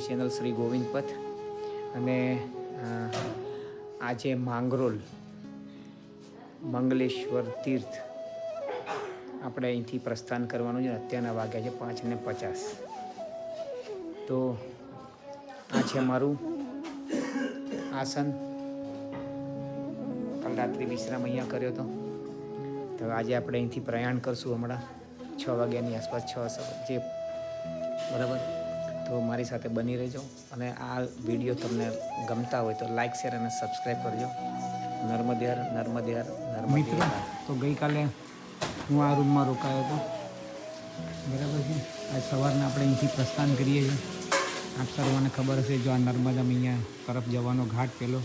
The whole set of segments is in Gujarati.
ચેનલ શ્રી ગોવિંદ પથ અને આજે માંગરોલ મંગલેશ્વર તીર્થ આપણે અહીંથી પ્રસ્થાન કરવાનું છે. અત્યારના વાગ્યા છે 5:50. તો આ છે મારું આસન. કાલ રાત્રે વિશ્રામ અહીંયા કર્યો હતો. તો આજે આપણે અહીંથી પ્રયાણ કરશું હમણાં 6 વાગ્યાની આસપાસ, 6 જે બરાબર. તો મારી સાથે બની રહેજો અને આ વિડીયો તમને ગમતા હોય તો લાઈક, શેર અને સબસ્ક્રાઈબ કરજો. નર્મદે હર, નર્મદે હર, નર્મદે હર. તો ગઈકાલે હું આ રૂમમાં રોકાયો હતો, બરાબર છે. આજ સવારના આપણે અહીંથી પ્રસ્થાન કરીએ છીએ. આપ સર્વને ખબર હશે, જો આ નર્મદા અહીંયા તરફ જવાનો ઘાટ પેલો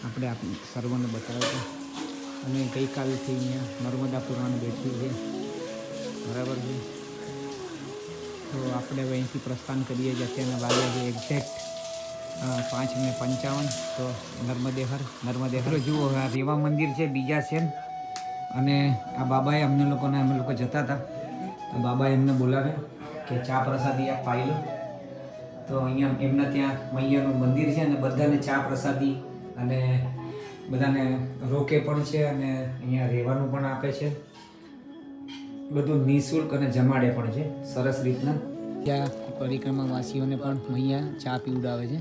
આપણે સર્વને બતાવ્યો હતો. અને ગઈકાલથી અહીંયા નર્મદા પુરાણ બેઠ્યું છે, બરાબર છે. તો આપણે હવે અહીંથી પ્રસ્થાન કરીએ છીએ. અત્યારના વાગ્યા છે એક્ઝેક્ટ 5:55. તો નર્મદે હર, નર્મદે હર. જુઓ, આ રેવા મંદિર છે, બીજા છે. અને આ બાબાએ અમે લોકો જતા હતા તો બાબાએ એમને બોલાવે કે ચા પ્રસાદી આપ પાઈ લો. તો અહીંયા એમના ત્યાં મૈયાનું મંદિર છે અને બધાને ચા પ્રસાદી અને બધાને રોકે પણ છે અને અહીંયા રહેવાનું પણ આપે છે. બધું નિઃશુલ્ક અને જમાડે પણ છે સરસ રીતના. ત્યાં પરિક્રમાવાસીઓને પણ મૈયા ચા પીવડાવે છે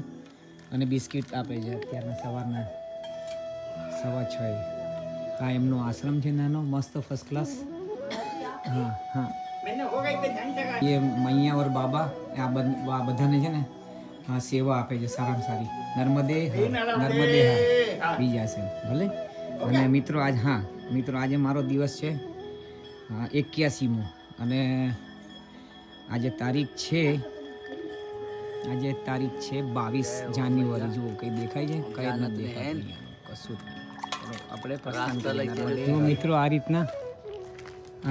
અને બિસ્કિટ આપે છે. અત્યારના સવારના 6:15. આ એમનો આશ્રમ છે, નાનો મસ્ત ફર્સ્ટ ક્લાસ. હા હા, એ મૈયા ઓર બાબા આ બધાને છે ને સેવા આપે છે સારામાં સારી. નર્મદે નર્મદે હા બીજા છે ભલે. અને મિત્રો આજે મારો દિવસ છે 81મો અને આજે તારીખ છે 22 જાન્યુઆરી. જુઓ કંઈ દેખાય છે? કંઈ નથી દેખાતું કશું. આપણે પ્રસ્થાન કરીએ. મિત્રો આ રીતના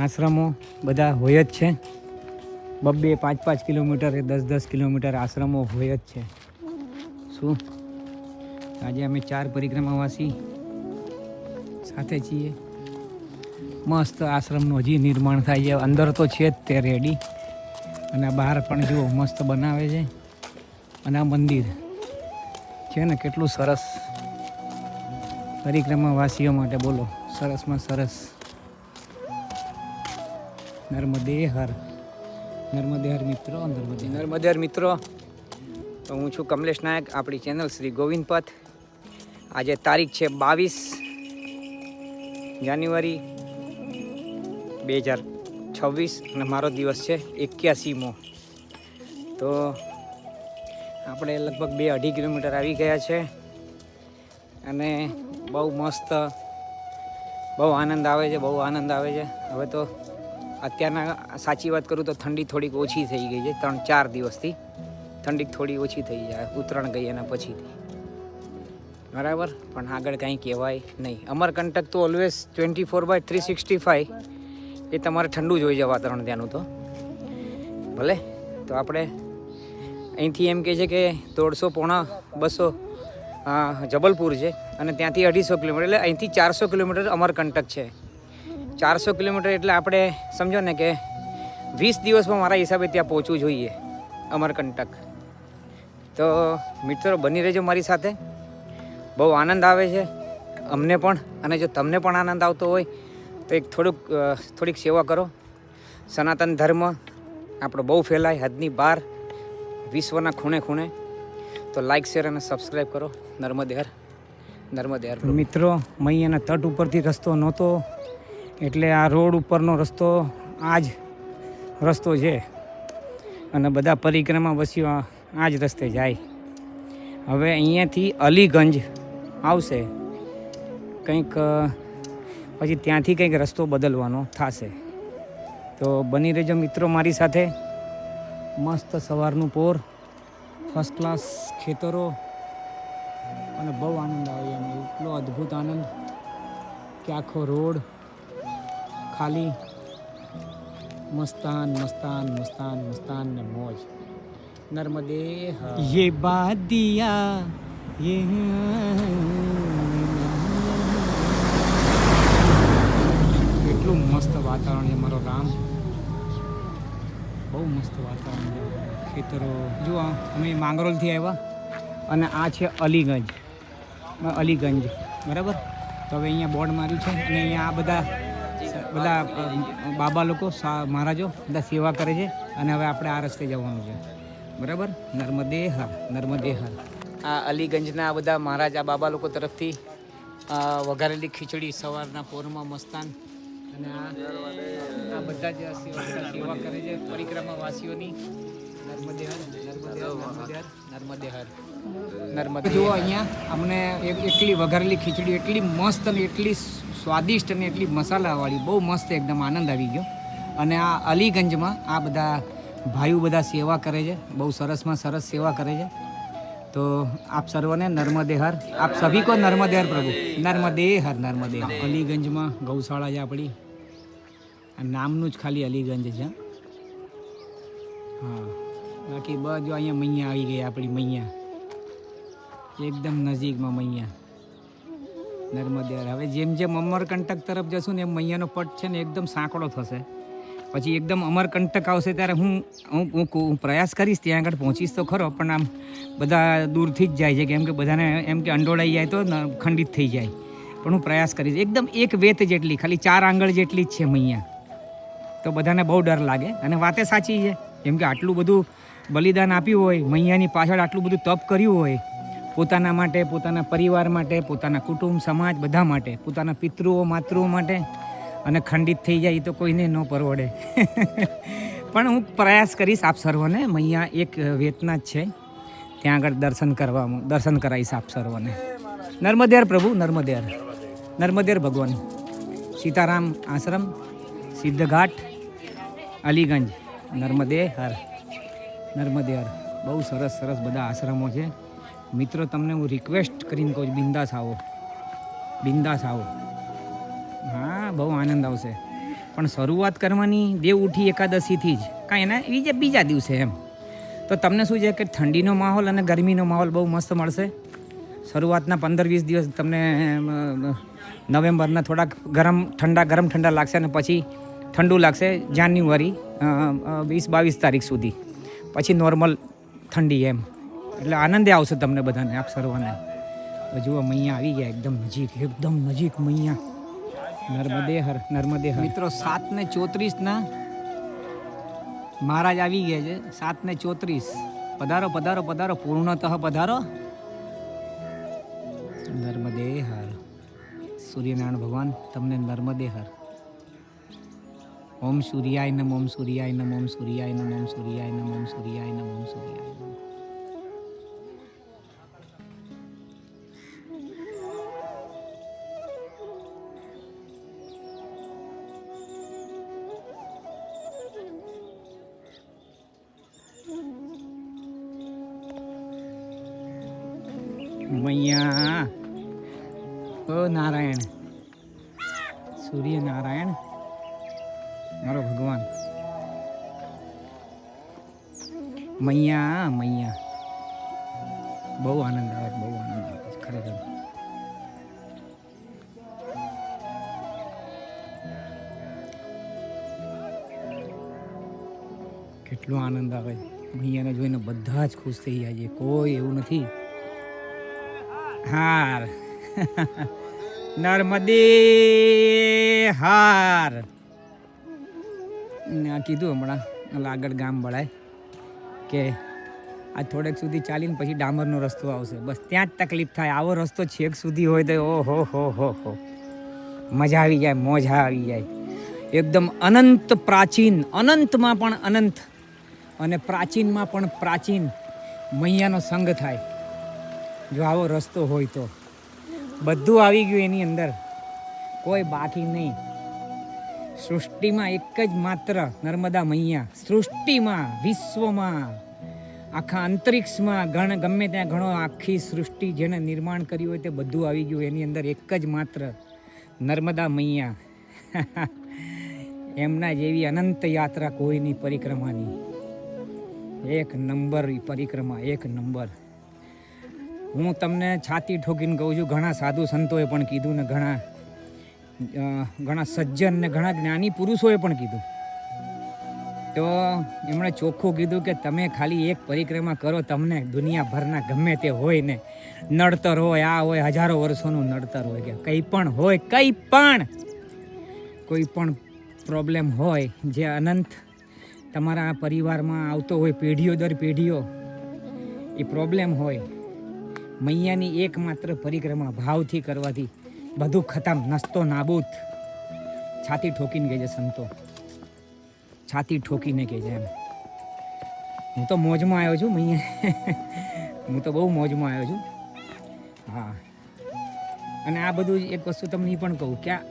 આશ્રમો બધા હોય જ છે. 2-5 કિલોમીટર, 10 કિલોમીટર આશ્રમો હોય જ છે. શું આજે અમે 4 પરિક્રમાવાસી સાથે છીએ. મસ્ત આશ્રમનું હજી નિર્માણ થાય છે. અંદર તો છે જ તે રેડી, અને બહાર પણ જુઓ મસ્ત બનાવે છે. અને આ મંદિર છે ને કેટલું સરસ પરિક્રમાવાસીઓ માટે. બોલો, સરસમાં સરસ. નર્મદે હર, નર્મદે હર મિત્રો, નર્મદે હર મિત્રો. તો હું છું કમલેશ નાયક, આપણી ચેનલ શ્રી ગોવિંદ પથ. આજે તારીખ છે 22 જાન્યુઆરી 2026 અને મારો દિવસ છે 81મો. તો આપણે લગભગ 2-2.5 કિલોમીટર આવી ગયા છે અને બહુ મસ્ત, બહુ આનંદ આવે છે. હવે તો અત્યારના સાચી વાત કરું તો ઠંડી થોડીક ઓછી થઈ ગઈ છે. 3-4 દિવસથી ઠંડી થોડી ઓછી થઈ જાય, ઉત્તરાયણ ગઈ એના પછીથી, બરાબર. પણ આગળ કાંઈ કહેવાય નહીં. અમરકંટક તો ઓલવેઝ 24/365 એ તમારે ઠંડુ જ હોય છે વાતાવરણ ત્યાંનું. તો ભલે. તો આપણે અહીંથી એમ કહે છે કે 150-200 જબલપુર છે અને ત્યાંથી 250 કિલોમીટર, એટલે અહીંથી 400 કિલોમીટર અમરકંટક છે. 400 કિલોમીટર એટલે આપણે સમજો ને કે 20 દિવસમાં મારા હિસાબે ત્યાં પહોંચવું જોઈએ અમરકંટક. તો મિત્રો બની રહેજો મારી સાથે. બહુ આનંદ આવે છે અમને પણ, અને જો તમને પણ આનંદ આવતો હોય તો થોડીક સેવા કરો. સનાતન ધર્મ આપણો બહુ ફેલાય હદની બહાર, વિશ્વના ખૂણે ખૂણે. તો લાઈક, શેર અને સબસ્ક્રાઈબ કરો. નર્મદે હર, નર્મદે હર. મિત્રો, મૈયાના તટ ઉપરથી રસ્તો નહોતો એટલે આ રોડ ઉપરનો રસ્તો આ જ રસ્તો છે અને બધા પરિક્રમાવાસીઓ આ જ રસ્તે જાય. હવે અહીંયાથી અલીગંજ આવશે કંઈક, પછી ત્યાંથી કંઈક રસ્તો બદલવાનો થશે. તો બની રહેજો મિત્રો મારી સાથે. મસ્ત સવારનું પોર, ફર્સ્ટ ક્લાસ ખેતરો અને બહુ આનંદ આવે એમ. એટલો અદ્ભુત આનંદ કે આખો રોડ ખાલી મસ્તાન મસ્તાન મસ્તાન મસ્તાન ને મોજ. નર્મદે યે બાદિયા કેટલું મસ્ત વાતાવરણ છે મારો રામ. બહુ મસ્ત વાતાવરણ છે. ખેતરો જુઓ, અમે માંગરોળથી આવ્યા અને આ છે અલીગંજ, બરાબર. તો હવે અહીંયા બોર્ડ માર્યું છે અને અહીંયા આ બધા બાબા લોકો મહારાજો બધા સેવા કરે છે અને હવે આપણે આ રસ્તે જવાનું છે, બરાબર. નર્મદે હર. આ અલીગંજના બધા મહારાજ આ બાબા લોકો તરફથી વઘારેલી ખીચડી સવારના પોરમાં મસ્તાન, અને આ બધા જ સેવા કરે છે પરિક્રમાવાસીઓની. નર્મદે જુઓ, અહીંયા અમને એટલી વઘારેલી ખીચડી એટલી મસ્ત અને એટલી સ્વાદિષ્ટ અને એટલી મસાલાવાળી, બહુ મસ્ત, એકદમ આનંદ આવી ગયો. અને આ અલીગંજમાં આ બધા ભાઈઓ બધા સેવા કરે છે, બહુ સરસમાં સરસ સેવા કરે છે. તો આપ સર્વને નર્મદે હર, આપ સભી કો નર્મદે હર પ્રભુ, નર્મદે હર. અલીગંજમાં ગૌશાળા છે આપણી, નામનું જ ખાલી અલીગંજ છે. હા, બાકી બધું અહીંયા મૈયા આવી ગઈ, આપણી મૈયા એકદમ નજીકમાં મૈયા નર્મદે હર. હવે જેમ જેમ અમરકંટક તરફ જશું ને એમ મૈયાનો પટ છે ને એકદમ સાંકડો થશે. પછી એકદમ અમરકંટક આવશે ત્યારે હું પ્રયાસ કરીશ ત્યાં આગળ પહોંચીશ તો ખરો, પણ આમ બધા દૂરથી જ જાય છે, કેમ કે બધાને એમ કે અંડોળાઈ જાય તો ખંડિત થઈ જાય. પણ હું પ્રયાસ કરીશ. એકદમ એક વેત જેટલી, ખાલી 4 આંગળ જેટલી જ છે મૈયા. તો બધાને બહુ ડર લાગે અને વાતે સાચી છે, કેમ કે આટલું બધું બલિદાન આપ્યું હોય, મૈયાની પાછળ આટલું બધું તપ કર્યું હોય, પોતાના માટે, પોતાના પરિવાર માટે, પોતાના કુટુંબ સમાજ બધા માટે, પોતાના પિતૃઓ માતૃઓ માટે, અને ખંડિત થઈ જાય તો કોઈને ન પરવડે. પણ હું પ્રયાસ કરીશ આપ સર્વને, મૈયા એક વેતના જ છે, ત્યાં આગળ દર્શન કરાવીશ આપ સર્વને. નર્મદે હર પ્રભુ, નર્મદે હર. નર્મદે હર ભગવાન. સીતારામ આશ્રમ, સિદ્ધઘાટ, અલીગંજ. નર્મદે હર. બહુ સરસ સરસ બધા આશ્રમો છે મિત્રો. તમને હું રિક્વેસ્ટ કરીને કહું છું, બિંદાસ આવો. હા, બહુ આનંદ આવશે. પણ શરૂઆત કરવાની દેવ ઉઠી એકાદશીથી જ, કાંઈ એના બીજા દિવસે એમ. તો તમને શું છે કે ઠંડીનો માહોલ અને ગરમીનો માહોલ બહુ મસ્ત મળશે. શરૂઆતના 15-20 દિવસ તમને નવેમ્બરના થોડાક ગરમ ઠંડા લાગશે અને પછી ઠંડુ લાગશે જાન્યુઆરી 20-22 તારીખ સુધી, પછી નોર્મલ ઠંડી એમ. એટલે આનંદે આવશે તમને બધાને, આપ સર્વને. જુઓ, મૈયા આવી ગયા એકદમ નજીક મૈયા. નર્મદે હર. મિત્રો 7:34 મહારાજ આવી ગયા છે. 7:34. પધારો પૂર્ણતઃ પધારો. નર્મદે હર. સૂર્યનારાયણ ભગવાન તમને નર્મદે હર. ઓમ સૂર્યાય નમ, ઓમ સૂર્યાય નમ, ઓમ સૂર્યાય નમ, ઓમ સૂર્યાય નમ, ઓમ સૂર્યાય નમ, ઓમ સૂર્યાય નમ. મૈયા, ઓ નારાયણ, સૂર્યનારાયણ મારો ભગવાન. મૈયા બહુ આનંદ આવે ખરેખર. કેટલો આનંદ આવે મૈયાને જોઈને. બધા જ ખુશ થઈ જાય છે, કોઈ એવું નથી. હાર. નર્મદે હાર. કીધું હમણાં આગળ ગામ વળાય કે આ થોડેક સુધી ચાલીને પછી ડામરનો રસ્તો આવશે, બસ ત્યાં જ તકલીફ થાય. આવો રસ્તો છેક સુધી હોય તો ઓહો મજા આવી જાય, મોજા આવી જાય. એકદમ અનંત પ્રાચીન, અનંતમાં પણ અનંત અને પ્રાચીનમાં પણ પ્રાચીન મૈયાનો સંગ થાય જો આવો રસ્તો હોય તો. બધું આવી ગયું એની અંદર, કોઈ બાકી નહીં. સૃષ્ટિમાં એક જ માત્ર નર્મદા મૈયા. સૃષ્ટિમાં, વિશ્વમાં, આખા અંતરિક્ષમાં ગમે ત્યાં ઘણો, આખી સૃષ્ટિ જેને નિર્માણ કર્યું હોય તે બધું આવી ગયું એની અંદર. એક જ માત્ર નર્મદા મૈયા. એમના જેવી અનંત યાત્રા કોઈની પરિક્રમાની. એક નંબર પરિક્રમા, એક નંબર. હું તમને છાતી ઠોકીને કહું છું, ઘણા સાધુ સંતોએ પણ કીધું ને ઘણા સજ્જન ને ઘણા જ્ઞાની પુરુષોએ પણ કીધું તો એમણે ચોખ્ખું કીધું કે તમે ખાલી એક પરિક્રમા કરો, તમને દુનિયાભરના ગમે તે હોય ને, નડતર હોય, આ હોય, હજારો વર્ષોનું નડતર હોય, કે કંઈ પણ હોય, કંઈ પણ કોઈ પણ પ્રોબ્લેમ હોય જે અનંત તમારા પરિવારમાં આવતો હોય, પેઢીઓ દર પેઢીઓ એ પ્રોબ્લેમ હોય, મૈયાની એકમાત્ર પરિક્રમા ભાવથી કરવાથી બધું ખતમ, નસ્તો નાબૂદ. છાતી ઠોકીને કહે છે સંતો, છાતી ઠોકીને કહે છે એમ. હું તો મોજમાં આવ્યો છું મૈયા, હું તો બહુ મોજમાં આવ્યો છું. હા, અને આ બધું એક વસ્તુ તમને એ પણ કહું કે આ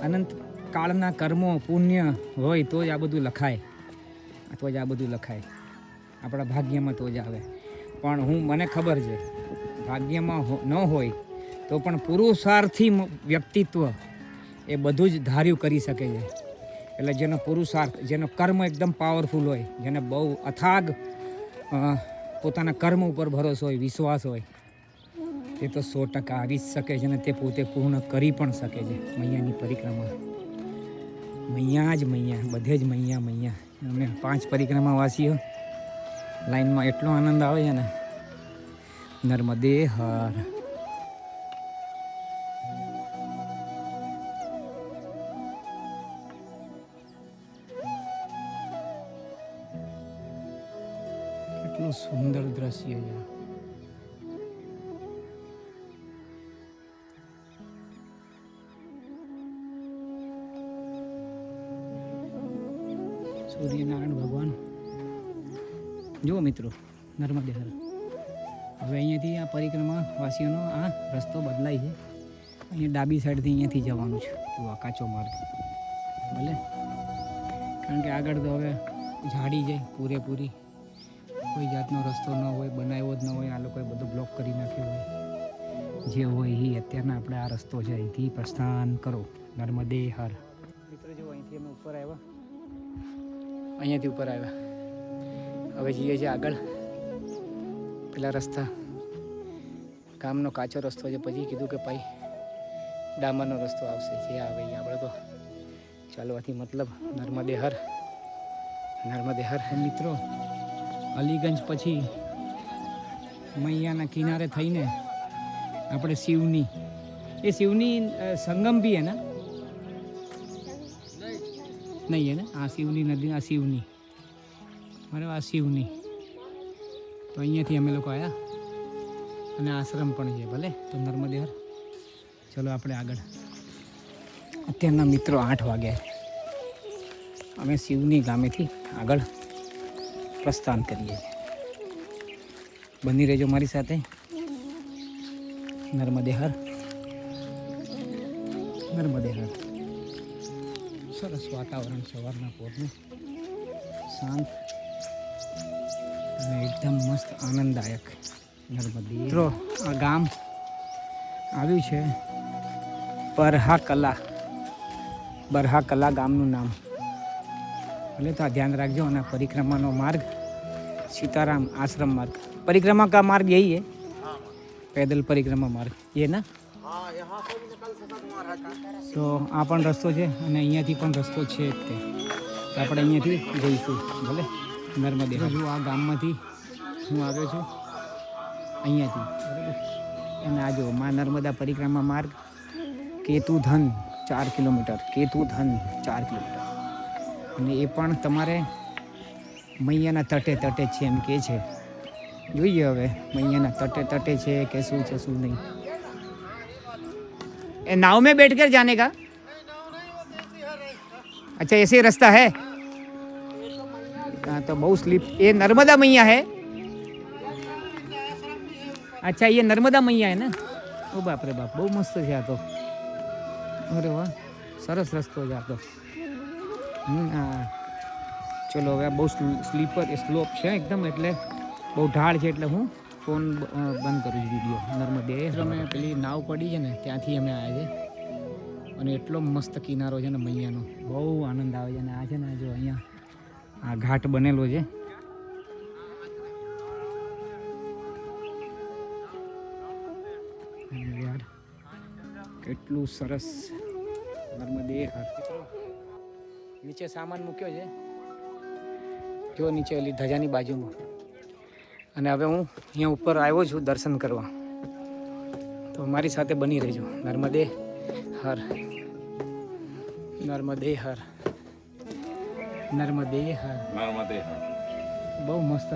અનંત કાળના કર્મો પુણ્ય હોય તો જ આ બધું લખાય, તો જ આ બધું લખાય, આપણા ભાગ્યમાં તો જ આવે. પણ મને ખબર છે ભાગ્યમાં ન હોય તો પણ પુરુષાર્થી વ્યક્તિત્વ એ બધું જ ધાર્યું કરી શકે છે. એટલે જેનો પુરુષાર્થ, જેનો કર્મ એકદમ પાવરફુલ હોય, જેને બહુ અથાગ પોતાના કર્મ ઉપર ભરોસો હોય, વિશ્વાસ હોય, તે તો 100% આવી જ શકે છે અને તે પોતે પૂર્ણ કરી પણ શકે છે મૈયાની પરિક્રમા. મૈયા જ મૈયા, બધે જ મૈયા. અમે 5 પરિક્રમાવાસીઓ લાઈનમાં એટલો આનંદ આવે છે ને. નર્મદે હર. કેટલું સુંદર દ્રશ્ય છે. સૂર્યનારાયણ ભગવાન. જુઓ મિત્રો, નર્મદે હર. હવે અહીંયાથી આ પરિક્રમા વાસીઓનો આ રસ્તો બદલાય છે. અહીંયા ડાબી સાઈડથી અહીંયાથી જવાનું છે. જુઓ કાચો માર્ગ, ભલે, કારણ કે આગળ તો હવે ઝાડી જાય પૂરેપૂરી, કોઈ જાતનો રસ્તો ન હોય, બનાવ્યો જ ન હોય, આ લોકોએ બધું બ્લોક કરી નાખ્યો હોય. જે હોય એ અત્યારના આપણે આ રસ્તો છે, અહીંથી પ્રસ્થાન કરો. નર્મદે હર. મિત્રો જો અહીંથી અમે ઉપર આવ્યા, અહીંયાથી ઉપર આવ્યા. હવે જઈએ છીએ આગળ પેલા રસ્તા, ગામનો કાચો રસ્તો છે. પછી કીધું કે ભાઈ ડામરનો રસ્તો આવશે, જે આવે એ. આપણે તો ચાલવાથી મતલબ. નર્મદે હર, નર્મદે હર. મિત્રો અલીગંજ પછી મૈયાના કિનારે થઈને આપણે શિવની સંગમ બી હે ને, નહીં હે ને, આ શિવની નદી, આ શિવની, બરાબર, આ શિવની. તો અહીંયાથી અમે લોકો આવ્યા અને આશ્રમ પણ છે, ભલે. તો નર્મદે હર. ચલો આપણે આગળ. અત્યારના મિત્રો 8 વાગ્યા. અમે શિવની ગામેથી આગળ પ્રસ્થાન કરીએ. બની રહેજો મારી સાથે. નર્મદે હર, નર્મદે હર. સરસ વાતાવરણ સવારના પોરનું, શાંત અને એકદમ મસ્ત આનંદદાયક. નર્મદે. મિત્રો આ ગામ આવ્યું છે બરહા કલા ગામનું નામ. ભલે, તો આ ધ્યાન રાખજો. અને પરિક્રમાનો માર્ગ सीताराम आश्रम मार्ग, परिक्रमा का मार्ग यही है, पैदल परिक्रमा मार्ग ये ना. તો આ પણ રસ્તો છે અને અહીંયાથી પણ રસ્તો છે જ તે. આપણે અહીંયાથી જઈશું, ભલે. નર્મદે. જો આ ગામમાંથી હું આવ્યો છું, અહીંયાથી, બરાબર. અને આ જો મા નર્મદા પરિક્રમા માર્ગ, કેતુધન 4 કિલોમીટર, કેતુધન 4 કિલોમીટર. અને એ પણ તમારે મૈયાના તટે છે એમ કે છે. જોઈએ હવે મૈયાના તટે છે કે શું છે શું નહીં. ए नाव में बैठ कर जाने का? अच्छा ऐसे रास्ता है? हाँ तो बहुत स्लीप. ये नर्मदा मैया है? अच्छा ये नर्मदा मैया है ना? ओ बाप रे बाप, બહુ મસ્ત છે આ તો. અરે વાહ, સરસ રસ્તો છે આ તો. હા, ચલો હવે બહુ સ્લોપ છે એકદમ, એટલે બહુ ઢાળ છે, એટલે હું ફોન બંધ કરું છું વિડીયો. નર્મદે. અમે પેલી નાવ પડી છે ને ત્યાંથી અમે આવ્યા છે. અને એટલો મસ્ત કિનારો છે ને મૈયાનો, બહુ આનંદ આવે છે. અને આ છે ને જો અહીંયા આ ઘાટ બનેલો છે. યાર કેટલું સરસ. નર્મદે હર. નીચે સામાન મૂક્યો છે જો નીચે ઓલી ધજાની બાજુમાં. અને હવે હું અહીંયા ઉપર આવ્યો છું દર્શન કરવા, તો મારી સાથે બની રહેજો. નર્મદે હર, નર્મદે હર, નર્મદે હર, નર્મદે હર. બહુ મસ્ત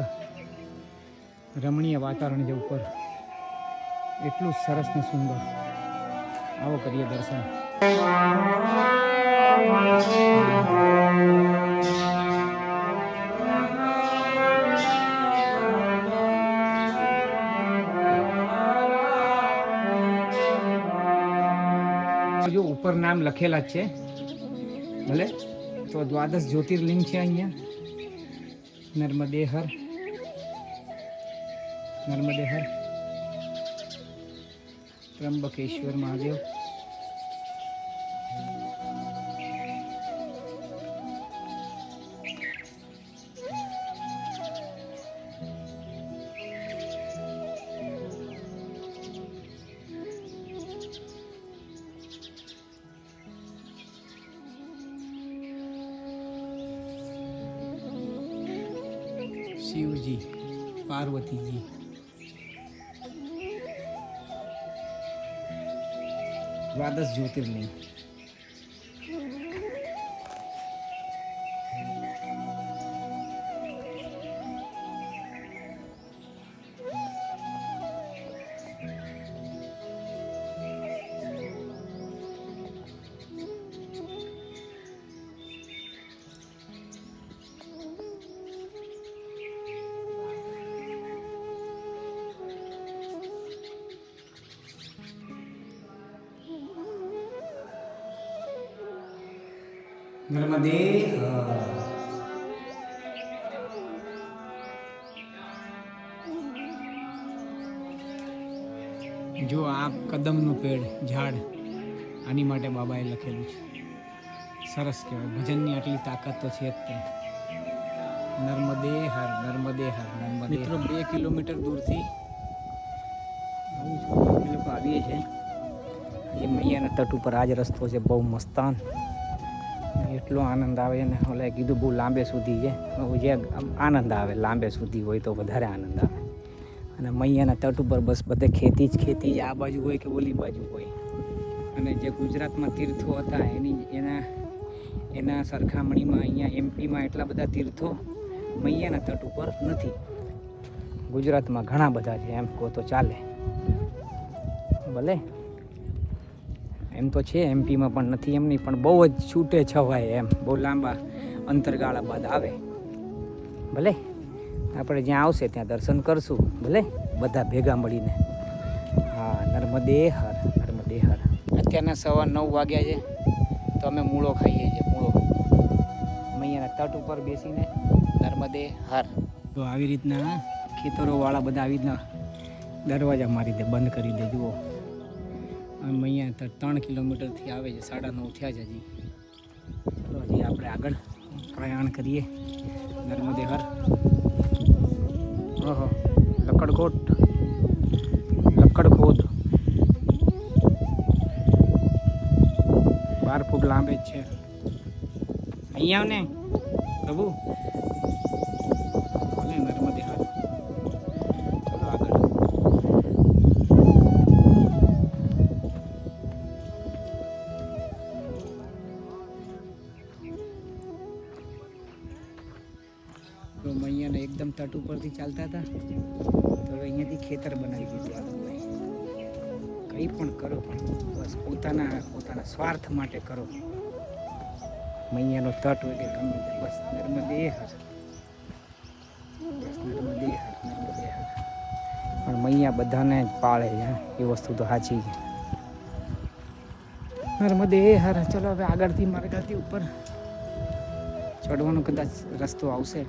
રમણીય વાતાવરણ છે ઉપર, એટલું સરસ ને સુંદર. આવો કરીએ દર્શન. જો ઉપર નામ લખેલા જ છે ભલે, તો દ્વાદશ જ્યોતિર્લિંગ છે અહીંયા. નર્મદે હર, નર્મદે હર, ત્રંબકેશ્વર મહાદેવ. શિવજી, પાર્વતીજી. દ્વાદશ જ્યોતિર્લિંગ. નર્મદે જો આ કદમનું પેડ ઝાડ, આની માટે બાબાએ લખેલું છે. સરસ કહેવાય. ભજનની આટલી તાકાત તો છે જ તે. નર્મદે હર, નર્મદે હર, નર્મદે. મિત્રો 2 કિલોમીટર દૂરથી લોકો આવીએ છીએ. એ મૈયાના તટ ઉપર આ જ રસ્તો છે, બહુ મસ્તાન. એટલો આનંદ આવે ને. ઓલા કીધું બહુ લાંબે સુધી છે, જે આનંદ આવે લાંબે સુધી હોય તો વધારે આનંદ આવે. અને મૈયાના તટ ઉપર બસ બધે ખેતી જ ખેતી, આ બાજુ હોય કે ઓલી બાજુ હોય. અને જે ગુજરાતમાં તીર્થો હતા એના સરખામણીમાં અહીંયા એમપીમાં એટલા બધા તીર્થો મૈયાના તટ ઉપર નથી. ગુજરાતમાં ઘણા બધા છે એમ કહો તો ચાલે. ભલે એમ તો છે એમપીમાં પણ નથી એમની, પણ બહુ જ છૂટે છવાય એમ, બહુ લાંબા અંતરગાળા બાદ આવે. ભલે આપણે જ્યાં આવશે ત્યાં દર્શન કરશું, ભલે બધા ભેગા મળીને. હા, નર્મદે હર, નર્મદે હર. અત્યારના 9:15 વાગ્યા છે, તો અમે મૂળો ખાઈએ છીએ. મૂળો મૈયાના તટ ઉપર બેસીને. નર્મદે હર. તો આવી રીતના ખેતરોવાળા બધા આવી રીતના દરવાજા મારી દે, બંધ કરી દે. જુઓ અહીંયા 3 કિલોમીટરથી આવે છે, 9:30 થયા છે હજી. તો હજી આપણે આગળ પ્રયાણ કરીએ. નર્મદે હર. ઓહો, લકડખોદ 12 ફૂટ લાંબે જ છે. અહીંયા ને પ્રભુ. નર્મદે હર. ચલો આગળ. તો મૈયાને એકદમ તટ ઉપરથી ચાલતા હતા, તો હવે અહીંયાથી ખેતર બનાવી દીધું આ લોકોએ. કંઈ પણ કરો પણ બસ પોતાના સ્વાર્થ માટે કરો. મૈયાનો તટ હોય કે ગમે તે, બસ નર્મદે હર, બસ નર્મદે હર, નર્મદે હર. પણ મૈયા બધાને જ પાળે છે, એ વસ્તુ તો સાચી છે. નર્મદે હર. ચલો હવે આગળથી માર્ગથી ઉપર ચડવાનો કદાચ રસ્તો આવશે,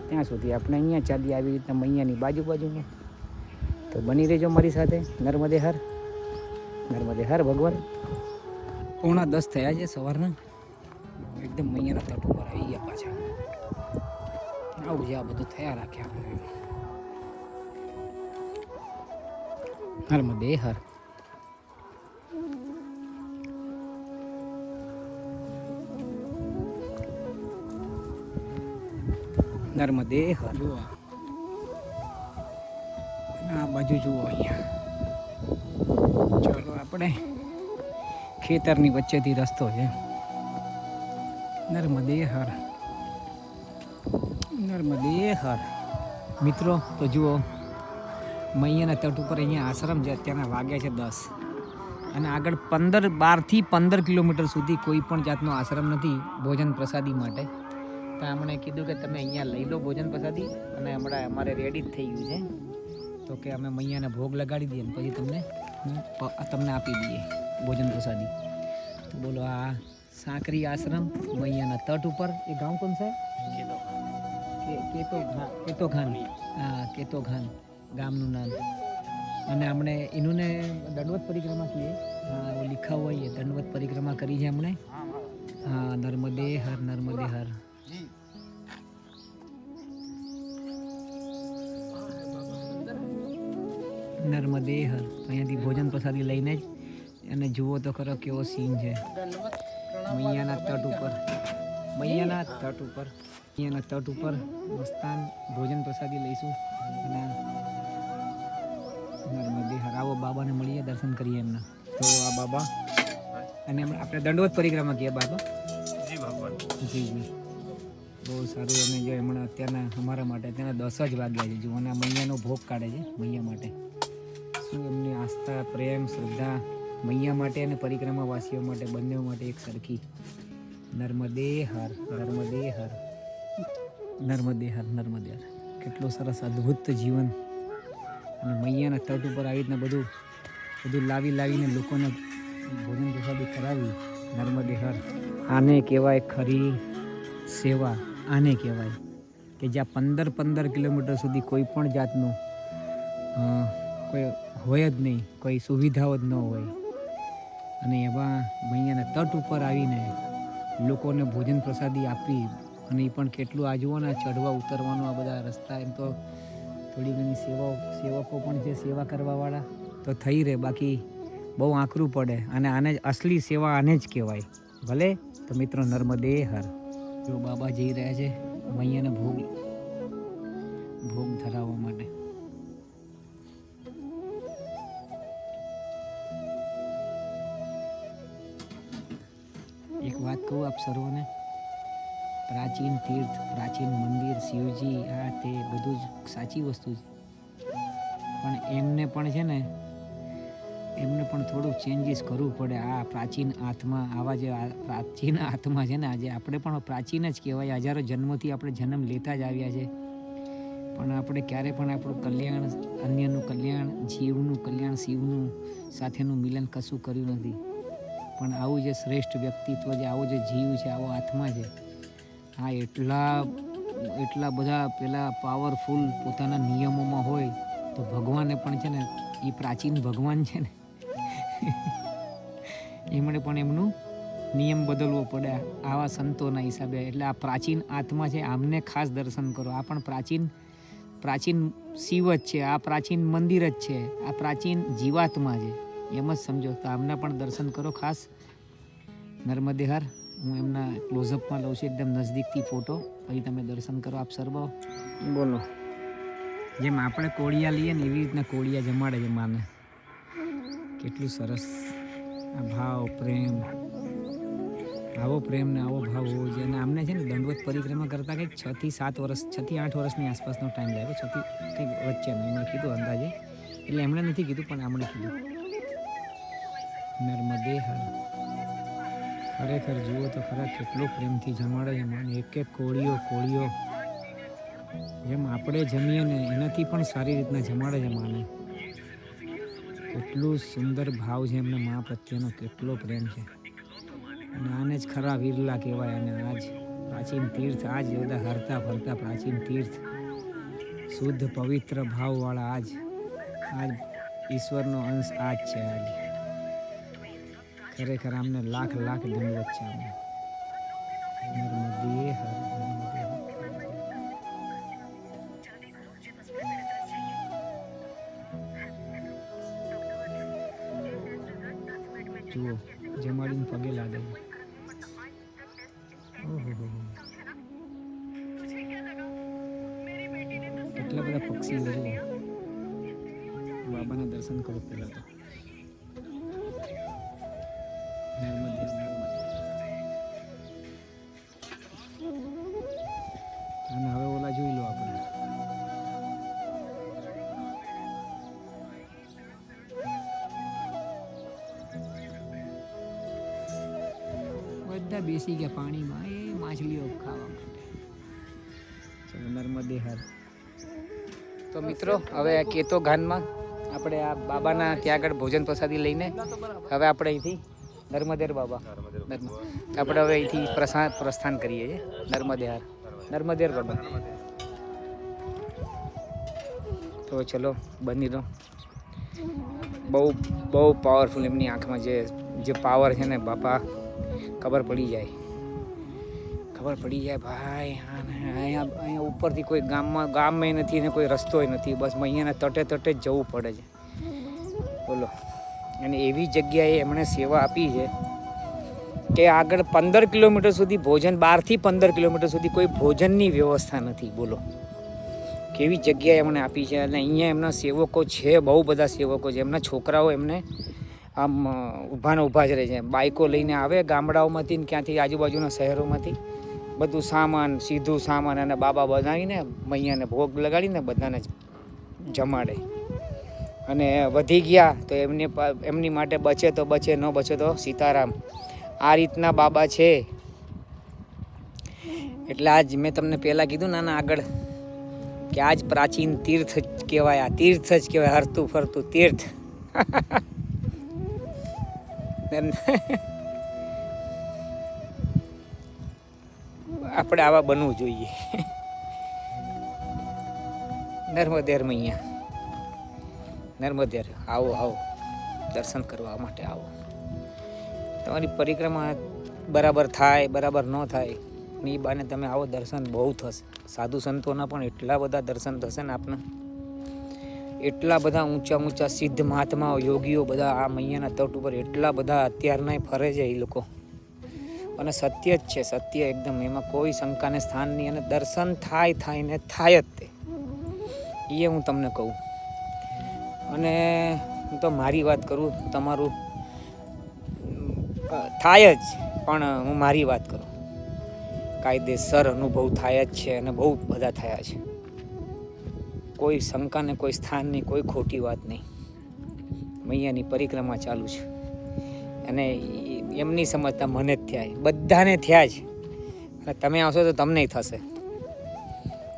ત્યાં સુધી આપણે અહીંયા ચાલી આવી રીતના મૈયાની બાજુમાં. તો બની રહેજો મારી સાથે. નર્મદે હર, નર્મદે હર. ભગવાન 9:45 થયા છે સવારના. એકદમ મૈયાના તટ ઉપર આવી ગયા પાછા. આવું છે, આ બધું થયા રાખ્યા. નર્મદે હર. નર્મદે હર. જુઓ આ બાજુ જુઓ અહીંયા. ચલો આપણે ખેતરની વચ્ચેથી રસ્તો છે. નર્મદે હર, નર્મદે હર. મિત્રો તો જુઓ મૈયાના તટ ઉપર અહીંયા આશ્રમ છે. અત્યારના વાગ્યા છે 10 અને આગળ 12થી 15 કિલોમીટર સુધી કોઈ પણ જાતનો આશ્રમ નથી ભોજન પ્રસાદી માટે. તો અમને કીધું કે તમે અહીંયા લઈ લો ભોજન પ્રસાદી અને હમણાં અમારે રેડી જ થઈ ગયું છે. તો કે અમે મૈયાને ભોગ લગાડી દઈએ પછી તમને આપી દઈએ ભોજન પ્રસાદી. તો બોલો આ સાંકરી આશ્રમ મૈયાના તટ ઉપર. એ ગાંવ કોણ છે? કેતોખાન. હા, કેતોખાન ગામનું નામ. અને हमने इन्होंने दंडवत परिक्रमा की है. हाँ, वो लिखा हुआ है दंडवत परिक्रमा करी है हमने. हाँ, नर्मदे हर, नर्मदे हर. નર્મદે હર. અહીંયાથી ભોજન પ્રસાદી લઈને જ અને જુઓ તો ખરો કેવો સીન છે મૈયાના તટ ઉપર. મૈયાના તટ ઉપર, મૈયાના તટ ઉપર મસ્તાન ભોજન પ્રસાદી લઈશું. અને નર્મદે હર. આવો બાબાને મળીએ, દર્શન કરીએ એમના. તો આ બાબા અને આપણે દંડવત પરિક્રમા કહીએ બાબા. જી ભગવાન. જી જી, બહુ સારું. અને જો હમણાં અત્યારના અમારા માટે અત્યારના 10 જ વાગ્યા છે. જુઓ આ મૈયાનો ભોગ કાઢે છે મૈયા માટે. શું એમની આસ્થા, પ્રેમ, શ્રદ્ધા મૈયા માટે અને પરિક્રમાવાસીઓ માટે, બંને માટે એક સરખી. નર્મદે હર, નર્મદે હર, નર્મદે હર, નર્મદે હર. કેટલું સરસ અદ્ભુત જીવન. અને મૈયાના તટ ઉપર આવી રીતના બધું લાવીને લોકોને ભોજન પ્રસાદી કરાવી. નર્મદે હર. આને કહેવાય ખરી સેવા. આને કહેવાય કે જ્યાં 15 કિલોમીટર સુધી કોઈ પણ જાતનું કોઈ હોય જ નહીં, કોઈ સુવિધાઓ જ ન હોય. અને એવા મૈયાના તટ ઉપર આવીને લોકોને ભોજન પ્રસાદી આપી. અને એ પણ કેટલું આ જુઓ ને ચઢવા ઉતરવાનો આ બધા રસ્તા. એમ તો થોડી ઘણી સેવકો પણ છે સેવા કરવાવાળા તો થઈ રહે, બાકી બહુ આકરું પડે. અને આને જ અસલી સેવા આને જ કહેવાય. ભલે તો મિત્રો નર્મદે હર. જો બાબા જઈ રહ્યા છે મૈયાને ભોગ ધરાવવા માટે. એક વાત કહું આપ સર્વને, પ્રાચીન તીર્થ, પ્રાચીન મંદિર, શિવજી, આ તે બધું જ સાચી વસ્તુ છે. પણ એમને પણ છે ને, એમને પણ થોડુંક ચેન્જીસ કરવું પડે. આ પ્રાચીન આત્મા, આવા જે પ્રાચીન આત્મા છે ને, આજે આપણે પણ પ્રાચીન જ કહેવાય. હજારો જન્મોથી આપણે જન્મ લેતા જ આવ્યા છે. પણ આપણે ક્યારે પણ આપણું કલ્યાણ, અન્યનું કલ્યાણ, જીવનું કલ્યાણ, શિવનું સાથેનું મિલન કશું કર્યું નથી. પણ આવું જે શ્રેષ્ઠ વ્યક્તિત્વ છે, આવો જે જીવ છે, આવો આત્મા છે, આ એટલા બધા પેલા પાવરફુલ પોતાના નિયમોમાં હોય તો ભગવાને પણ છે ને, એ પ્રાચીન ભગવાન છે ને એમણે પણ એમનું નિયમ બદલવો પડે આવા સંતોના હિસાબે. એટલે આ પ્રાચીન આત્મા છે, આમને ખાસ દર્શન કરો. આ પણ પ્રાચીન શિવ જ છે, આ પ્રાચીન મંદિર જ છે, આ પ્રાચીન જીવાત્મા છે, એમ જ સમજો. તો આમના પણ દર્શન કરો ખાસ. નર્મદે હર. હું એમના ક્લોઝઅપમાં લઉં છું એકદમ નજદીકથી ફોટો, પછી તમે દર્શન કરો આપ સર્વ. બોલો, જેમ આપણે કોળિયા લઈએ ને એવી રીતના કોળિયા જમાડે છે માને. કેટલું સરસ આ ભાવ, પ્રેમ, આવો પ્રેમ ને આવો ભાવ હોવો જોઈએ. અને આમને છે ને દંડવત પરિક્રમા કરતાં કંઈક 6 થી 8 વર્ષની આસપાસનો ટાઈમ લાગ્યો. 6 થી કંઈક વચ્ચેનો એમણે કીધું અંદાજે. એટલે એમણે નથી કીધું પણ આમણે કીધું. નર્મદે હર. ખરેખર જુઓ તો ખરા કેટલો પ્રેમથી જમાડે છે માને. એક કોળીઓ જેમ આપણે જમીએ ને એનાથી પણ સારી રીતના જમાડે છે માને. કેટલું સુંદર ભાવ છે એમને મા પ્રત્યેનો, કેટલો પ્રેમ છે. અને આને જ ખરા વિરલા કહેવાય. અને આજ પ્રાચીન તીર્થ, આજ બધા હરતા ફરતા પ્રાચીન તીર્થ, શુદ્ધ પવિત્ર ભાવવાળા આજ ઈશ્વરનો અંશ આજ છે. આજ ખરેખર આમને લાખ દંડવત છે. આમને નર્મદે હર, નર્મદે હર. જુઓ જમાડીને પગે લાગે. ઓહો, કરો પહેલાં તો. અને હવે ઓલા જોઈ લો આપણે. બધા બેસી ગયા પાણીમાં એ માછલીઓ ખાવા માટે. ચલો નર્મદે હર. તો મિત્રો હવે કેતો ગાનમાં આપણે આ બાબાના ત્યાં આગળ ભોજન પ્રસાદી લઈને હવે આપણે અહીંથી નર્મદેર બાબા આપણે હવે અહીંથી પ્રસ્થાન કરીએ છીએ નર્મદેર બાબા. તો ચલો બની રહો. બહુ બહુ પાવરફુલ એમની આંખમાં જે પાવર છે ને બાપા ખબર પડી જાય ભાઈ. અહીંયા ઉપરથી કોઈ ગામમાં નથી ને કોઈ રસ્તોય નથી, બસ અહીંયાના તટે જ જવું પડે છે બોલો. અને એવી જગ્યાએ એમણે સેવા આપી છે કે આગળ 15 કિલોમીટર સુધી ભોજન, 12થી 15 કિલોમીટર સુધી કોઈ ભોજનની વ્યવસ્થા નથી બોલો. કેવી જગ્યાએ એમણે આપી છે. અને અહીંયા એમના સેવકો છે, બહુ બધા સેવકો છે. એમના છોકરાઓ એમને આમ ઊભા જ રહે છે. બાઇકો લઈને આવે ગામડાઓમાંથી ને ક્યાંથી આજુબાજુના શહેરોમાંથી બધું સીધું સામાન અને બાબા બનાવીને મૈયાને ભોગ લગાડીને બધાને જમાડે. અને વધી ગયા તો એમની માટે બચે તો બચે, ન બચે તો સીતારામ. આ રીતના બાબા છે. એટલે આજ મેં તમને પહેલાં કીધું ને આગળ કે આજ પ્રાચીન તીર્થ જ કહેવાય. આ તીર્થ જ કહેવાય, હરતું ફરતું તીર્થ. આપણે આવા બનવું જોઈએ. નર્મદેર મૈયા, નર્મદેર આવો દર્શન કરવા માટે આવો. તમારી પરિક્રમા બરાબર થાય, બરાબર ન થાય, એ બાને તમે આવો દર્શન બહુ થશે. સાધુ સંતોના પણ એટલા બધા દર્શન થશે ને આપને. એટલા બધા ઊંચા સિદ્ધ મહાત્માઓ, યોગીઓ બધા આ મૈયાના તટ ઉપર એટલા બધા અત્યારના ફરે છે એ લોકો. અને સત્ય જ છે, સત્ય એકદમ, એમાં કોઈ શંકાને સ્થાન નહીં. અને દર્શન થાય ને થાય જ તે, એ હું તમને કહું. અને હું તો મારી વાત કરું, તમારું થાય જ, પણ હું મારી વાત કરું, કાયદેસર અનુભવ થાય જ છે. અને બહુ બધા થયા છે. કોઈ શંકાને કોઈ સ્થાન નહીં, કોઈ ખોટી વાત નહીં. મૈયાની પરિક્રમા ચાલુ છે. અને એમની સમજતા મને જ થયા, બધાને થયા જ. અને તમે આવશો તો તમને થશે.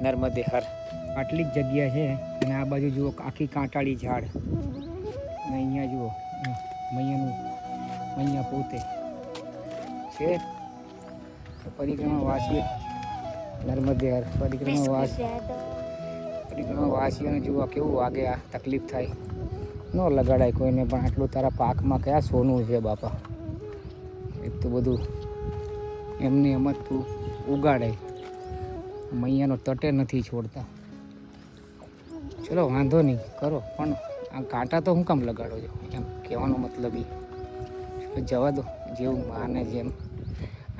નર્મદે હર. આટલી જ જગ્યા છે. અને આ બાજુ જુઓ આખી કાંટાળી ઝાડ. અને અહીંયા જુઓ મૈયા પોતે છે. પરિક્રમા વાસીઓ નર્મદે હર પરિક્રમા વાસીઓને જુઓ કેવું વાગે. આ તકલીફ થાય ન લગાડાય કોઈને, પણ આટલું તારા પાકમાં કયા સોનું છે બાપા. એક તો બધું એમને એમ જ તું ઉગાડે. મૈયાનો તટે નથી છોડતા. ચલો વાંધો નહીં કરો, પણ આ કાંટા તો હું કામ લગાડો છો એમ કહેવાનો મતલબ એ જવા દો. જેવું માને જેમ,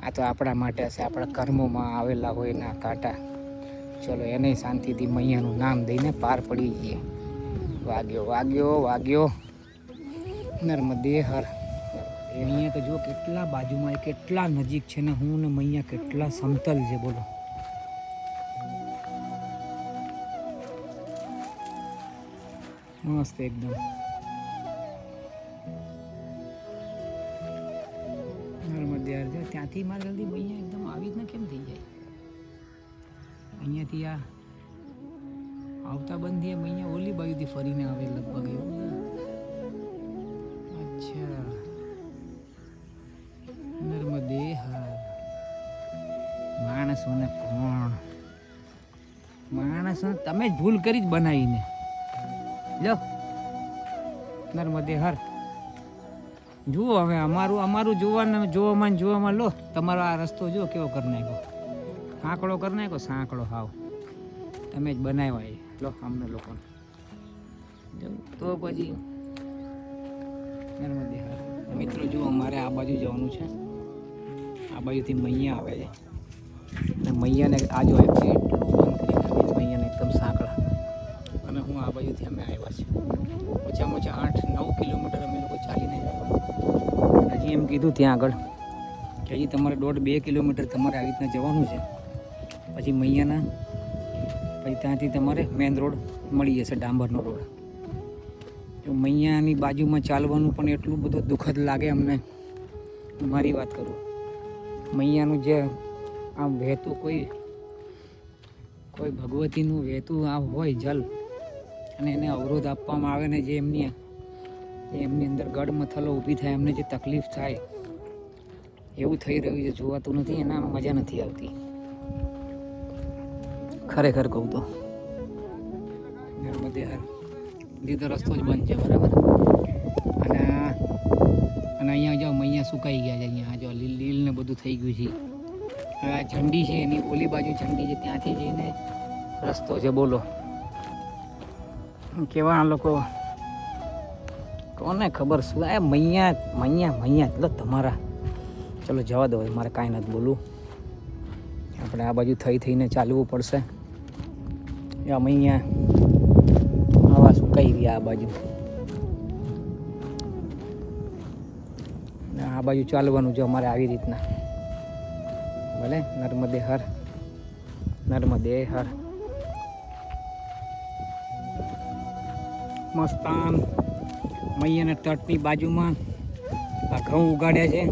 આ તો આપણા માટે હશે, આપણા કર્મોમાં આવેલા હોય એના કાંટા. ચલો એને શાંતિથી મૈયાનું નામ દઈને પાર પડી જઈએ. વાગ્યો નર્મદે હર. અહીંયા તો જો કેટલા બાજુમાં, કેટલા નજીક છે ને હું ને મૈયા કેટલા સમતલ છે બોલો. મસ્ત એકદમ. નર્મદે હર છે. ત્યાંથી મારે જલ્દી મૈયા એકદમ આવી જ ને કેમ થઈ જાય. અહીંયાથી આ આવતા બંધ થયા, મૈયા ઓલી બાજુથી ફરીને આવે લગભગ એવું. અચ્છા નર્મદે હર. માણસોને તમે જ ભૂલ કરી જ બનાવીને લો. નર્મદે હર. જુઓ હવે અમારું જોવામાં લો. તમારો આ રસ્તો જુઓ કેવો કરી નાખ્યો. સાંકડો કરી નાખ્યો, સાંકડો હાવ તમે જ બનાવ્યા લો અમને લોકોને. તો પછી નર્મદે હર. મિત્રો જુઓ અમારે આ બાજુ જવાનું છે. આ બાજુથી મૈયા આવે છે. અને મૈયાને આ જો એટલું બંધ કરી નાખે છે મૈયાને એકદમ સાંકળા. અને અમે આ બાજુથી અમે આવ્યા છીએ. ઓછામાં ઓછા 8-9 કિલોમીટર અમે લોકો ચાલીને આવ્યા. હજી એમ કીધું ત્યાં આગળ કે હજી તમારે 1.5-2 કિલોમીટર તમારે આવી રીતના જવાનું છે, પછી મૈયાના પછી ત્યાંથી તમારે મેન રોડ મળી જશે, ડાંબરનો રોડ. તો મૈયાની બાજુમાં ચાલવાનું પણ એટલું બધું દુઃખદ લાગે અમને. મારી વાત કરું, મૈયાનું જે આમ વહેતું કોઈ ભગવતીનું વહેતું આ હોય જલ, અને એને અવરોધ આપવામાં આવે ને જે એમની અંદર ગડમથલો ઊભી થાય, એમને જે તકલીફ થાય એવું થઈ રહ્યું છે, જોવાતું નથી. એના મજા નથી આવતી ખરેખર કહું તો. નર્મદે હર દીધો રસ્તો જ બંધ છે, બરાબર. અને અહીંયા જો મૈયા સુકાઈ ગયા છે. અહીંયા જો લીલ ને બધું થઈ ગયું છે. હવે આ ઝંડી છે એની ઓલી બાજુ ઝંડી છે, ત્યાંથી જઈને રસ્તો છે. બોલો કેવા લોકો, કોને ખબર શું આ મૈયા એટલે તમારા. ચલો જવા દો, મારે કાંઈ નથી બોલવું. આપણે આ બાજુ થઈને ચાલવું પડશે. મૈયા આવા સુકાઈ ગયા આ બાજુ. આ બાજુ ચાલવાનું છે અમારે આવી રીતના. ભલે નર્મદે હર, નર્મદે હર. મસ્તાન મૈયાના તટની બાજુમાં આ ઘઉં ઉગાડ્યા છે.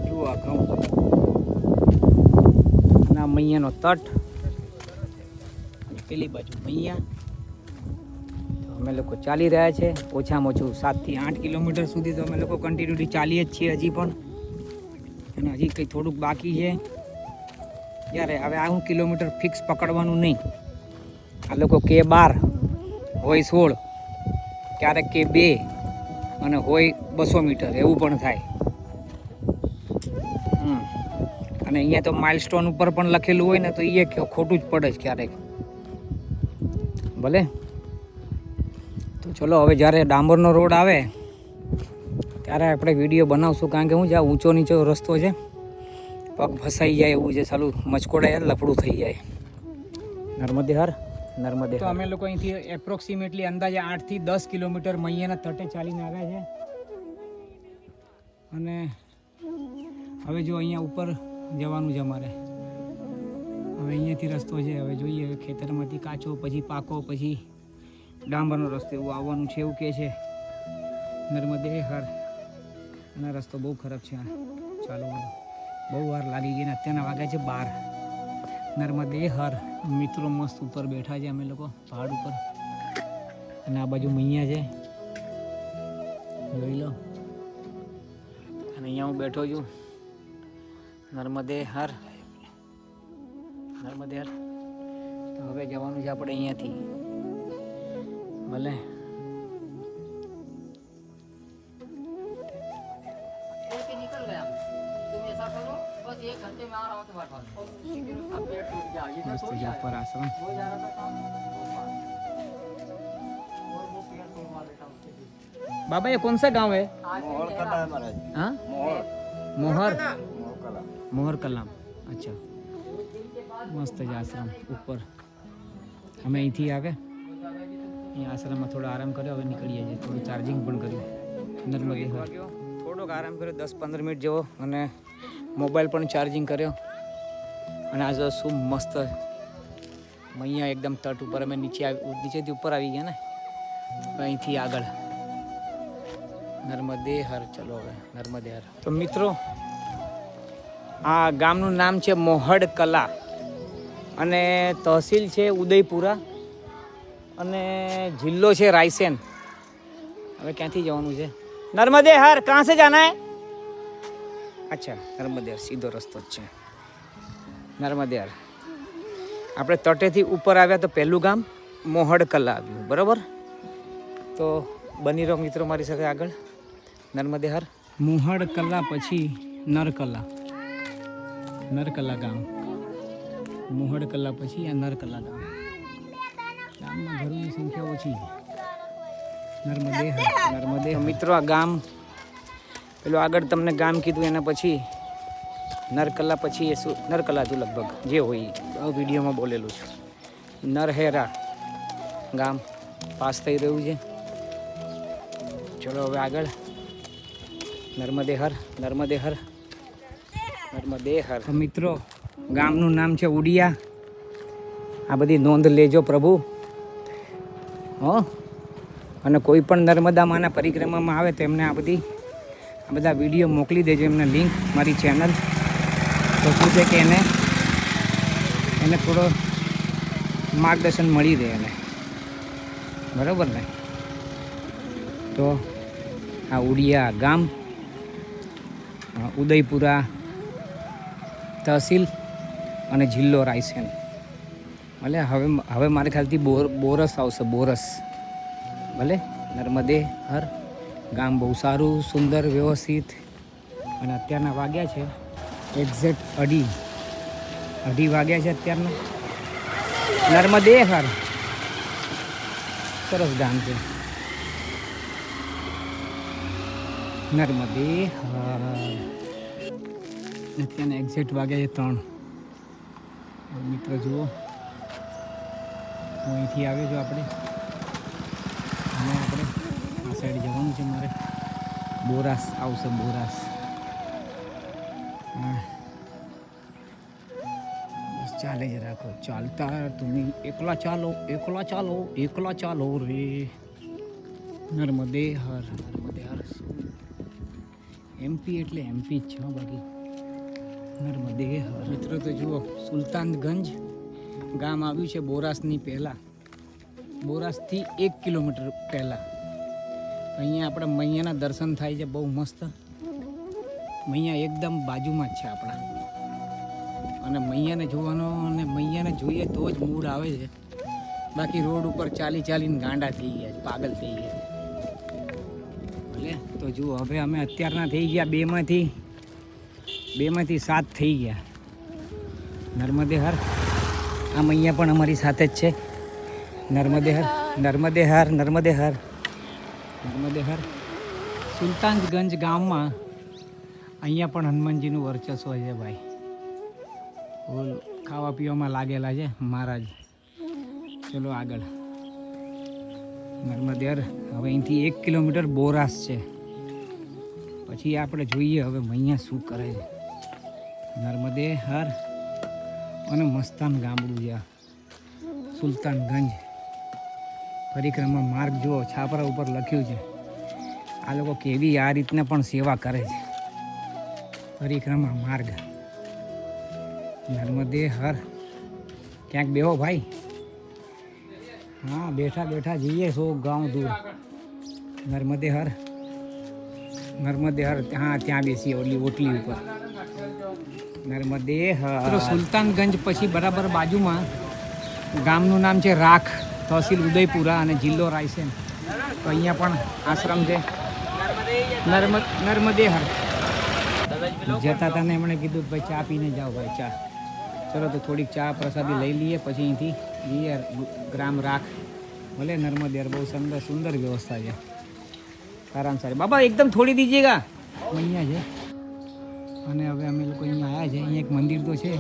જુઓ આ ઘઉં, અને આ મૈયાનો તટ, પેલી બાજુ મૈયા. તો અમે લોકો ચાલી રહ્યા છે. ઓછામાં ઓછું 7-8 કિલોમીટર સુધી તો અમે લોકો કન્ટિન્યુટી ચાલીએ જ છીએ હજી પણ. અને હજી કંઈ થોડુંક બાકી છે. જ્યારે હવે આ કિલોમીટર ફિક્સ પકડવાનું નહીં. આ લોકો કે 12 હોય 16, ક્યારેક કે 2 અને હોય 200 મીટર, એવું પણ થાય. અને અહીંયા તો માઇલસ્ટોન ઉપર પણ લખેલું હોય ને તો એ ખોટું જ પડે છે ક્યારેક. ભલે તો ચલો, હવે જ્યારે ડાંબરનો રોડ આવે ત્યારે આપણે વિડીયો બનાવશું. કારણ કે હું જ્યાં ઊંચો નીચો રસ્તો છે, પગ ફસાઈ જાય એવું છે, સાલું મચકોડાય લફડું થઈ જાય. નર્મદે હર, નર્મદે. તો અમે લોકો અહીંથી એપ્રોક્સિમેટલી અંદાજે 8-10 કિલોમીટર મૈયાના તટે ચાલીને આવ્યા છે. અને હવે જો અહીંયા ઉપર જવાનું છે અમારે. હવે અહીંયાથી રસ્તો છે. હવે જોઈએ, ખેતરમાંથી કાચો, પછી પાકો, પછી ડાંબરનો રસ્તો એવું આવવાનું છે એવું કહે છે. નર્મદે હર. અને રસ્તો બહુ ખરાબ છે ચાલવાનો, બહુ વાર લાગી ગઈ ને અત્યારના વાગ્યા છે 12. નર્મદે હર. મિત્રો મસ્ત ઉપર બેઠા છે અમે લોકો પહાડ ઉપર, અને આ બાજુ મૈયા છે, જોઈ લો. અને અહીંયા હું બેઠો છું. નર્મદે હર, નર્મદે હર. તો હવે જવાનું છે આપણે અહીંયાથી. ભલે बाबा ये कौन सा गांव है? मोहर कला है महाराज. हाँ, मोहर कलाम. अच्छा, मस्त है आश्रम ऊपर. અમે અહીંથી આવે અહીંયા આશ્રમમાં થોડો આરામ કર્યો. હવે નીકળીએ છીએ. થોડું ચાર્જિંગ પણ કર્યું. નર્મદે વાગ્યો, થોડોક આરામ કર્યો 10-15 મિનિટ જેવો, અને મોબાઈલ પણ ચાર્જિંગ કર્યો. અને આજે શું મસ્ત મૈયા એકદમ તટ ઉપર. અમે નીચેથી ઉપર આવી ગયા ને, અહીંથી આગળ નર્મદે હર. ચલો હવે નર્મદે હર. તો મિત્રો, આ ગામનું નામ છે મોહડ કલા, અને તહસીલ છે ઉદયપુરા, અને જિલ્લો છે રાયસેન. હવે ક્યાંથી જવાનું છે? નર્મદે હર. કહાં સે જાના હૈ? અચ્છા, નર્મદે હર સીધો રસ્તો જ છે. નર્મદે હર. આપણે તટેથી ઉપર આવ્યા તો પહેલું ગામ મોહડ કલા આવ્યું, બરાબર. તો બની રહો મિત્રો મારી સાથે આગળ. નર્મદે હર. મોહડ કલા પછી નરકલા, નરકલા ગામ. મોહડ કલા પછી આ નરકલા ગામ. ગામમાં ઘરોની સંખ્યા ઓછી. નર્મદે હર, નર્મદે. મિત્રો આ ગામ પેલું આગળ તમને ગામ કીધું એના પછી નરકલા, પછી એ શું નરકલા હતું લગભગ જે હોય વિડીયોમાં બોલેલું છું. નરહેરા ગામ પાસ થઈ રહ્યું છે. ચલો હવે આગળ. નર્મદે હર, નર્મદે હર, નર્મદે હર. તો મિત્રો, ગામનું નામ છે ઉડિયા. આ બધી નોંધ લેજો પ્રભુ. હો, અને કોઈ પણ નર્મદા માના પરિક્રમામાં આવે તો એમને આ બધા વિડીયો મોકલી દેજો, એમને લિંક મારી ચેનલ. તો શું છે કે એને થોડો માર્ગદર્શન મળી રહે એને, બરાબર ને. તો આ ઉડિયા ગામ ઉદયપુરા તહસીલ અને જિલ્લો રાયસેન. ભલે હવે મારે ખ્યાલથી બોરસ આવશે, બોરસ. ભલે નર્મદે હર. ગામ બહુ સારું, સુંદર, વ્યવસ્થિત. અને અત્યારના વાગ્યા છે એક્ઝેક્ટ 2:30 વાગ્યા છે અત્યારના. નર્મદે હર. સરસ ગામ છે નર્મદે હર. અત્યારના એક્ઝેક્ટ વાગ્યા છે 3. મિત્રો જુઓ, હું અહીંથી આવ્યો છું આપણે આ સાઈડ જવાનું છે મારે. બોરાસ આવશે, બોરાસ. બસ ચાલે જ રાખો, ચાલતા તમે એકલા ચાલો, એકલા ચાલો, એકલા ચાલો રે. નર્મદે હર, નર્મદે હર. MP એટલે MP જ છે બાકી. નર્મદે હર. મિત્રો તો જુઓ, સુલતાનગંજ ગામ આવ્યું છે બોરાસની પહેલાં, બોરાસથી 1 કિલોમીટર પહેલાં. અહીંયા આપણે મૈયાના દર્શન થાય છે, બહુ મસ્ત. મૈયા એકદમ બાજુમાં જ છે આપણા. અને મૈયાને જોવાનો, અને મૈયાને જોઈએ તો જ મૂડ આવે છે. બાકી રોડ ઉપર ચાલીને ગાંડા થઈ ગયા છે, પાગલ થઈ ગયા. ભલે તો જુઓ, હવે અમે અત્યારના થઈ ગયા 2માંથી 7 થઈ ગયા. નર્મદે હર. આ મૈયા પણ અમારી સાથે જ છે. નર્મદે હર, નર્મદે હર, નર્મદે હર, નર્મદે હર. સુલતાનગંજ ગામમાં અહીંયા પણ હનુમાનજીનું વર્ચસ્વ છે ભાઈ. ખાવા પીવામાં લાગેલા છે મહારાજ. ચલો આગળ. નર્મદે હર. હવે અહીંથી 1 કિલોમીટર બોરાસ છે. પછી આપણે જોઈએ હવે મૈયા શું કરે છે. નર્મદે હર. અને મસ્તાન ગામડું છે સુલતાનગંજ. પરિક્રમા માર્ગ જુઓ, છાપરા ઉપર લખ્યું છે. આ લોકો કેવી આ રીતના પણ સેવા કરે છે. પરિક્રમા માર્ગ. નર્મદે હર. ક્યાંક બેહો ભાઈ. હા, બેઠા જઈએ 100 ગાંવ દૂર. નર્મદે હર, નર્મદે હર. ત્યાં બેસીએ ઓટલી ઉપર. નર્મદે હર. સુલતાનગંજ પછી બરાબર બાજુમાં ગામનું નામ છે રાખ, તહસીલ ઉદયપુરા અને જિલ્લો રાયસેન. તો અહીંયા પણ આશ્રમ છે નર્મદે હર. જતા તને એમણે કીધું ભાઈ ચા પીને જાઓ ભાઈ, ચા. ચલો તો થોડીક ચા પ્રસાદી લઈ લઈએ, પછી અહીંથી જઈએ ગ્રામ રાખ. ભલે નર્મદે હર. બહુ સુંદર વ્યવસ્થા છે, સારામાં સારી. બાબા એકદમ થોડી દીજીએગા. અહીંયા છે. અને હવે અમે લોકો અહીંયા આવ્યા છે. અહીંયા એક મંદિર તો છે,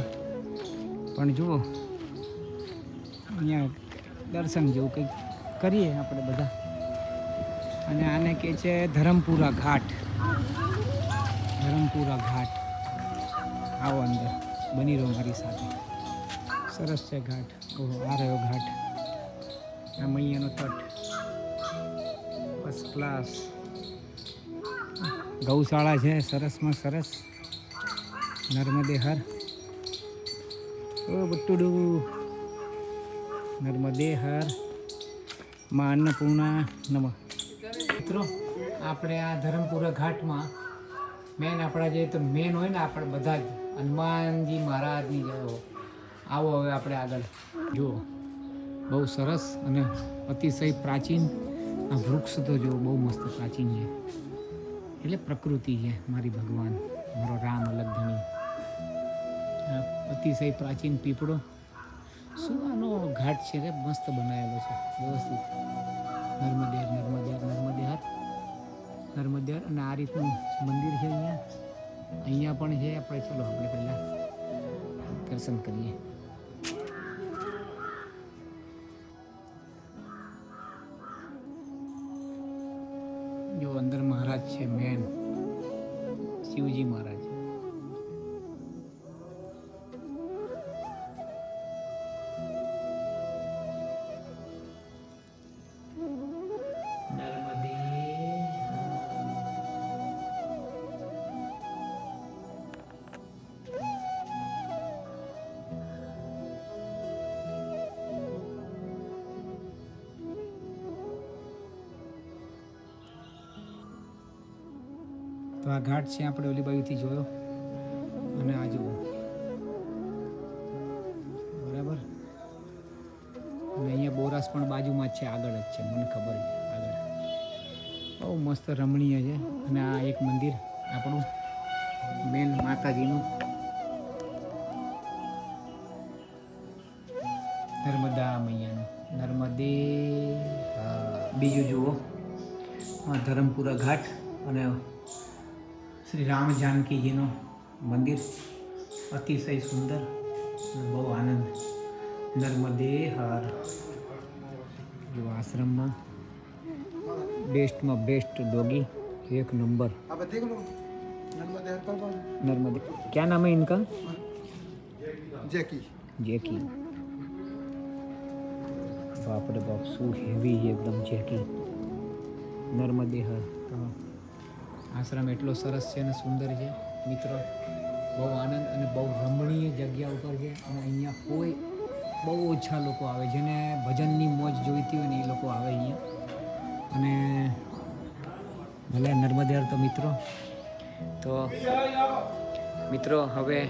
પણ જુઓ અહીંયા દર્શન જેવું કંઈક કરીએ આપણે બધા. અને આને કહે છે ધરમપુરા ઘાટ. ધરમપુરા ઘાટ. આવો અંદર, બની રહો મારી સાથે. સરસ છે ઘાટ. ઓહો, આ રહ્યો ઘાટ. આ મૈયાનો તટ, ફર્સ્ટ ક્લાસ. ગૌશાળા છે સરસમાં સરસ. નર્મદે હર. ઓ બટ્ટુડું. નર્મદે હર. માં અન્નપૂર્ણા નમઃ. મિત્રો, આપણે આ ધરમપુરા ઘાટમાં મેન આપણા જે તો મેન હોય ને, આપણે બધા જ હનુમાનજી મહારાજની જય હો. આવો હવે આપણે આગળ જુઓ. બહુ સરસ અને અતિશય પ્રાચીન આ વૃક્ષ તો જુઓ, બહુ મસ્ત પ્રાચીન છે. એટલે પ્રકૃતિ છે મારી ભગવાન, મારો રામ અલગધણી. અતિશય પ્રાચીન પીપળો. શું આનો ઘાટ છે રે, મસ્ત બનાવેલો છે, વ્યવસ્થિત. નર્મદે હર, નર્મદે હર, નર્મદે હર, નર્મદે હર. અને આ રીતનું મંદિર છે અહીંયા પણ છે. આપણે ચલો આપણે પહેલાં દર્શન કરીએ. જો અંદર મહારાજ છે મેન શિવજી મહારાજ. તો આ ઘાટ છે આપણે ઓલી બાજુથી જોયો અને આ જુઓ બરાબર. અને અહીંયા બોરાસ પણ બાજુમાં જ છે, આગળ જ છે, મને ખબર છે આગળ. બહુ મસ્ત રમણીય છે. અને આ એક મંદિર આપણું મેન માતાજીનું નર્મદા મૈયાનું નર્મદે. બીજું જુઓ ધરમપુરા ઘાટ અને શ્રી રામ જાનકીજીનું મંદિર અતિશય સુંદર, બહુ આનંદ. નર્મદે હર. જો આશ્રમમાં બેસ્ટમાં બેસ્ટ डॉगी एक नंबर. नर्मदे क्या नाम है इनका? जैकी. बाप रे बाप શું હેવી છે એકદમ જેકી. નર્મદે હર. આશ્રમ એટલો સરસ છે અને સુંદર છે મિત્રો, બહુ આનંદ અને બહુ રમણીય જગ્યા ઉપર છે. અને અહીંયા કોઈ બહુ ઓછા લોકો આવે, જેને ભજનની મોજ જોઈતી હોય ને એ લોકો આવે અહીંયા. અને ભલે નર્મદે હર. તો મિત્રો હવે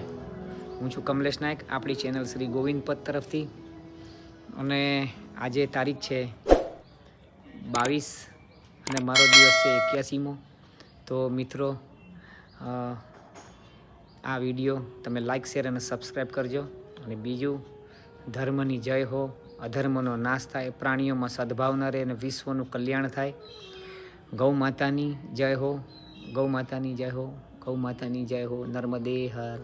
હું છું કમલેશ નાયક, આપણી ચેનલ શ્રી ગોવિંદ પદ તરફથી. અને આજે તારીખ છે 22 અને મારો દિવસ છે 81મો. તો મિત્રો આ વિડીયો તમે લાઈક, શેર અને સબસ્ક્રાઈબ કરજો. અને બીજું, ધર્મની જય હો, અધર્મનો નાશ થાય, પ્રાણીઓમાં સદભાવના રહે અને વિશ્વનું કલ્યાણ થાય. ગૌ માતાની જય હો, ગૌ માતાની જય હો, ગૌ માતાની જય હો. નર્મદે હર.